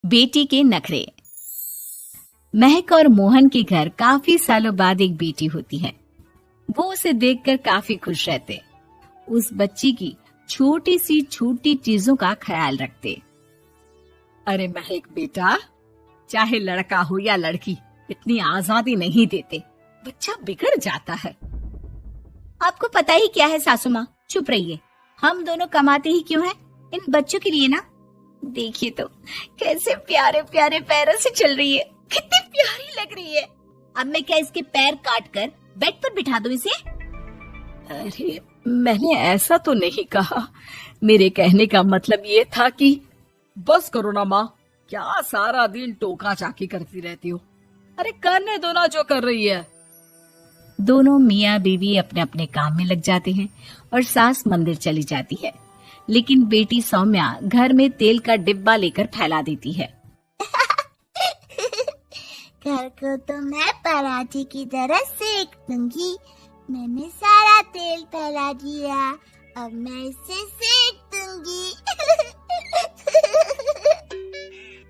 बेटी के नखरे। महक और मोहन के घर काफी सालों बाद एक बेटी होती है। वो उसे देखकर काफी खुश रहते। उस बच्ची की छोटी सी छोटी चीजों का ख्याल रखते। अरे महक बेटा, चाहे लड़का हो या लड़की, इतनी आजादी नहीं देते, बच्चा बिगड़ जाता है। आपको पता ही क्या है सासू माँ, चुप रहिए। हम दोनों कमाते ही क्यों हैं? इन बच्चों के लिए ना। देखिए तो कैसे प्यारे प्यारे पैरों से चल रही है, कितनी प्यारी लग रही है। अब मैं क्या इसके पैर काट कर बेड पर बिठा दूं इसे? अरे मैंने ऐसा तो नहीं कहा। मेरे कहने का मतलब ये था कि बस करो ना माँ, क्या सारा दिन टोका चाकी करती रहती हो। अरे करने दो ना जो कर रही है। दोनों मियाँ बीवी अपने अपने काम में लग जाते हैं और सास मंदिर चली जाती है। लेकिन बेटी सौम्या घर में तेल का डिब्बा लेकर फैला देती है। घर को तो मैं पराठे की तरह सेक दूंगी। मैंने सारा तेल फैला दिया, अब मैं इसे सेक दूंगी।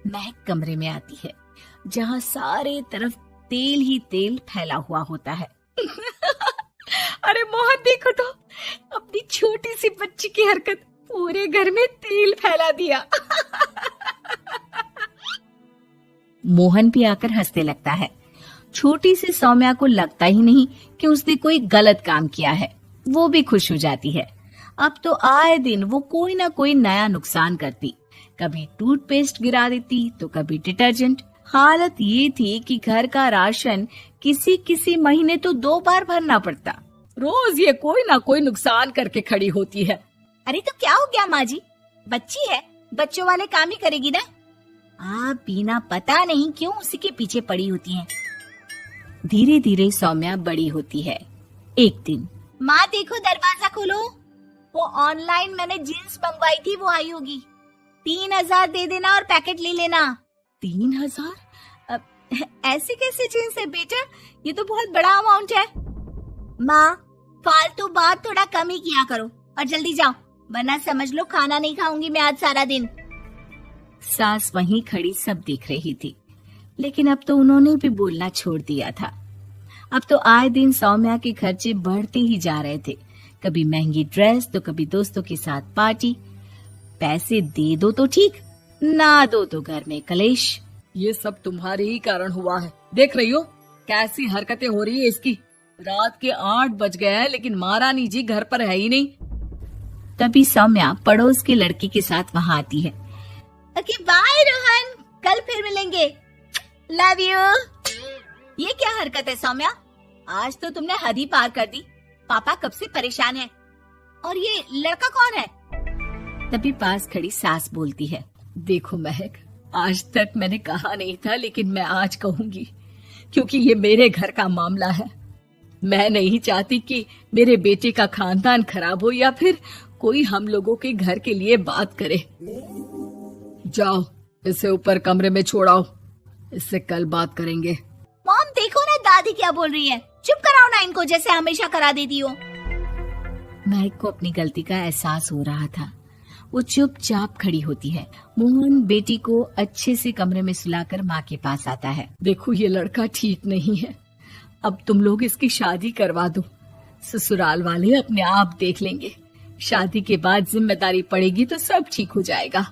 महक कमरे में आती है जहाँ सारे तरफ तेल ही तेल फैला हुआ होता है। अरे मोहन देखो तो, अपनी छोटी सी बच्ची की हरकत, पूरे घर में तेल फैला दिया। मोहन भी आकर हंसने लगता है। छोटी सी सौम्या को लगता ही नहीं कि उसने कोई गलत काम किया है। वो भी खुश हो जाती है। अब तो आए दिन वो कोई ना कोई नया नुकसान करती। कभी टूथपेस्ट गिरा देती तो कभी डिटर्जेंट। हालत ये थी कि घर का राशन किसी किसी महीने तो 2 बार भरना पड़ता। रोज ये कोई ना कोई नुकसान करके खड़ी होती है। अरे तो क्या हो गया माँ जी, बच्ची है, बच्चों वाले काम ही करेगी ना। आप बिना पता नहीं क्यों उसी के पीछे पड़ी होती हैं। धीरे धीरे सौम्या बड़ी होती है। एक दिन, माँ देखो दरवाजा खोलो, वो ऑनलाइन मैंने जीन्स मंगवाई थी, वो आई होगी। 3,000 दे देना और पैकेट ले लेना। 3,000? ऐसे कैसे जीन्स है बेटा, ये तो बहुत बड़ा अमाउंट है। माँ फालतू बात थोड़ा कम ही किया करो और जल्दी जाओ, वरना समझ लो खाना नहीं खाऊंगी मैं आज सारा दिन। सास वहीं खड़ी सब देख रही थी, लेकिन अब तो उन्होंने भी बोलना छोड़ दिया था। अब तो आए दिन सौम्या के खर्चे बढ़ते ही जा रहे थे। कभी महंगी ड्रेस तो कभी दोस्तों के साथ पार्टी। पैसे दे दो तो ठीक, ना दो तो घर में कलेश। ये सब तुम्हारे ही कारण हुआ है। देख रही हो कैसी हरकतें हो रही है इसकी। रात के 8 बज गए हैं लेकिन महारानी जी घर पर है ही नहीं। तभी सौम्या पड़ोस के लड़की के साथ वहाँ आती है। ओके बाय रोहन, कल फिर मिलेंगे, लव यू। ये क्या हरकत है सौम्या, आज तो तुमने हद ही पार कर दी। पापा कब से परेशान है। और ये लड़का कौन है? तभी पास खड़ी सास बोलती है, देखो महक, आज तक मैंने कहा नहीं था लेकिन मैं आज कहूंगी, क्योंकि ये मेरे घर का मामला है। मैं नहीं चाहती कि मेरे बेटे का खानदान खराब हो या फिर कोई हम लोगों के घर के लिए बात करे। जाओ इसे ऊपर कमरे में छोड़ाओ, इससे कल बात करेंगे। मॉम देखो ना दादी क्या बोल रही है, चुप कराओ ना इनको, जैसे हमेशा करा देती हो। महक को अपनी गलती का एहसास हो रहा था। वो चुपचाप खड़ी होती है। मोहन बेटी को अच्छे से कमरे में सुलाकर माँ के पास आता है। देखो ये लड़का ठीक नहीं है, अब तुम लोग इसकी शादी करवा दो। ससुराल वाले अपने आप देख लेंगे। शादी के बाद जिम्मेदारी पड़ेगी तो सब ठीक हो जाएगा।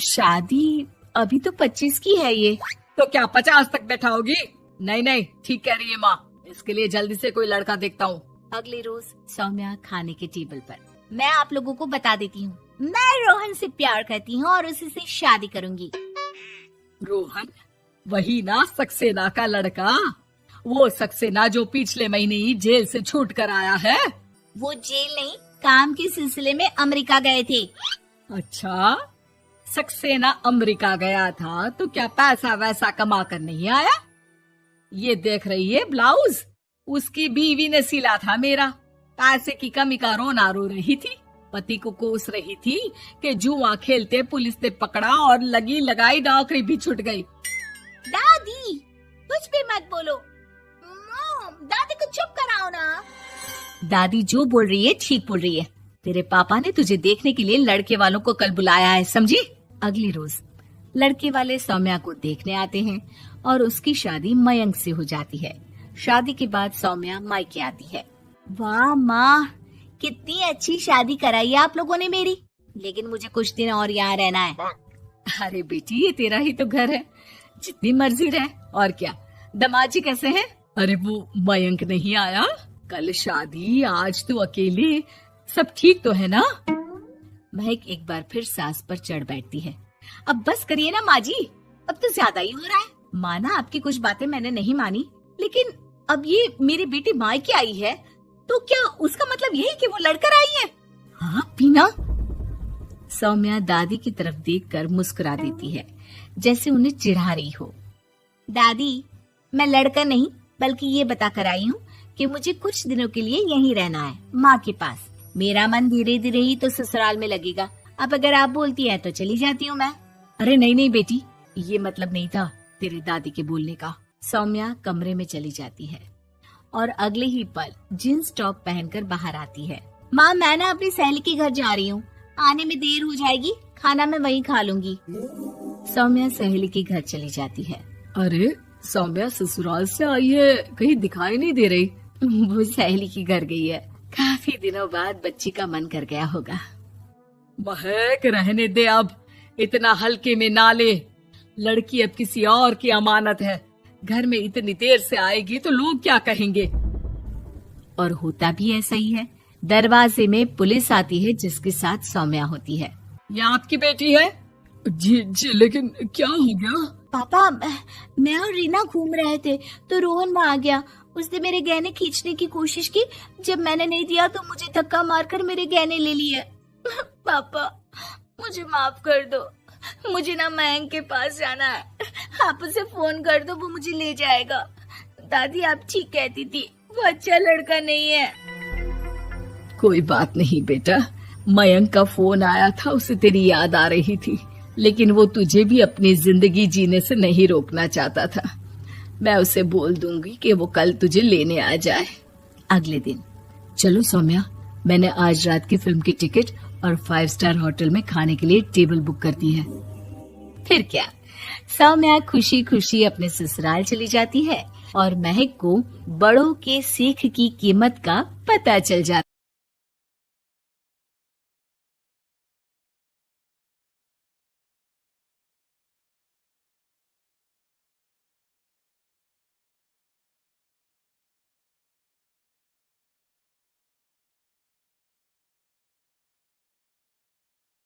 शादी अभी तो 25 की है ये। तो क्या 50 तक बैठाओगी? नहीं नहीं, ठीक कह रही है माँ, इसके लिए जल्दी से कोई लड़का देखता हूँ। अगले रोज सौम्या खाने के टेबल पर, मैं आप लोगों को बता देती हूँ, मैं रोहन से प्यार करती हूँ और उसी से शादी करूंगी। रोहन? वही ना सक्सेना का लड़का, वो सक्सेना जो पिछले महीने ही जेल से छूट कर आया है। वो जेल नहीं, काम के सिलसिले में अमेरिका गए थे। अच्छा, सक्सेना अमेरिका गया था तो क्या पैसा वैसा कमा कर नहीं आया? ये देख रही है ब्लाउज, उसकी बीवी ने सिला था मेरा। पैसे की कमी का रोना रो रही थी, पति को कोस रही थी कि जुआ खेलते पुलिस ने पकड़ा और लगी लगाई नौकरी भी छूट गई। दादी कुछ भी मत बोलो, दादी को चुप कराओ ना। दादी जो बोल रही है ठीक बोल रही है। तेरे पापा ने तुझे देखने के लिए लड़के वालों को कल बुलाया है, समझी? अगली रोज लड़के वाले सौम्या को देखने आते हैं और उसकी शादी मयंक से हो जाती है। शादी के बाद सौम्या मायके आती है। वाह माँ, कितनी अच्छी शादी कराई है आप लोगों ने मेरी। लेकिन मुझे कुछ दिन और यहाँ रहना है। अरे बेटी, ये तेरा ही तो घर है, जितनी मर्जी रह। और क्या, दामाद जी कैसे हैं? अरे वो मयंक नहीं आया, कल शादी, आज तो अकेले, सब ठीक तो है ना? महक एक बार फिर सास पर चढ़ बैठती है। अब बस करिए ना माँ जी, अब तो ज्यादा ही हो रहा है। माना आपकी कुछ बातें मैंने नहीं मानी, लेकिन अब ये मेरी बेटी मायके आई है तो क्या उसका मतलब यही कि वो लड़कर आई है? हाँ पीना। सौम्या दादी की तरफ देखकर मुस्कुरा देती है, जैसे उन्हें चिढ़ा रही हो। दादी, मैं लड़कर नहीं बल्कि ये बता कर आई हूँ कि मुझे कुछ दिनों के लिए यहीं रहना है, माँ के पास। मेरा मन धीरे धीरे ही तो ससुराल में लगेगा। अब अगर आप बोलती है तो चली जाती हूँ मैं। अरे नहीं नहीं बेटी, ये मतलब नहीं था तेरे दादी के बोलने का। सौम्या कमरे में चली जाती है और अगले ही पल जींस टॉप पहनकर बाहर आती है। माँ, मैं ना अपनी सहेली के घर जा रही हूँ, आने में देर हो जाएगी, खाना मैं वहीं खा लूंगी। सौम्या सहेली के घर चली जाती है। अरे सौम्या ससुराल से आई है, कहीं दिखाई नहीं दे रही। वो सहेली के घर गई है, काफी दिनों बाद बच्ची का मन कर गया होगा। महक, रहने दे अब, इतना हल्के में ना ले। लड़की अब किसी और की अमानत है, घर में इतनी देर से आएगी तो लोग क्या कहेंगे। और होता भी ऐसा ही है। दरवाजे में पुलिस आती है जिसके साथ सौम्या होती है। ये आपकी बेटी है? जी जी, लेकिन क्या हो गया? पापा, मैं और रीना घूम रहे थे तो रोहन वहाँ आ गया। उसने मेरे गहने खींचने की कोशिश की, जब मैंने नहीं दिया तो मुझे धक्का मारकर मेरे गहने ले लिए। पापा, मुझे माफ कर दो, मुझे ना मयंक के पास जाना है। आप उसे फोन कर दो, वो मुझे ले जाएगा। दादी, आप ठीक कहती थी, वो अच्छा लड़का नहीं है। कोई बात नहीं बेटा, मयंक का फोन आया था, उसे तेरी याद आ रही थी, लेकिन वो तुझे भी अपनी जिंदगी जीने से नहीं रोकना चाहता था। मैं उसे बोल दूंगी कि वो कल तुझे लेने आ जाए। अगले दिन, चलो सौम्या, मैंने आज रात की फिल्म की टिकट और 5 स्टार होटल में खाने के लिए टेबल बुक कर दी है। फिर क्या, सौम्या खुशी खुशी अपने ससुराल चली जाती है और महक को बड़ों के सीख की कीमत का पता चल जाता है।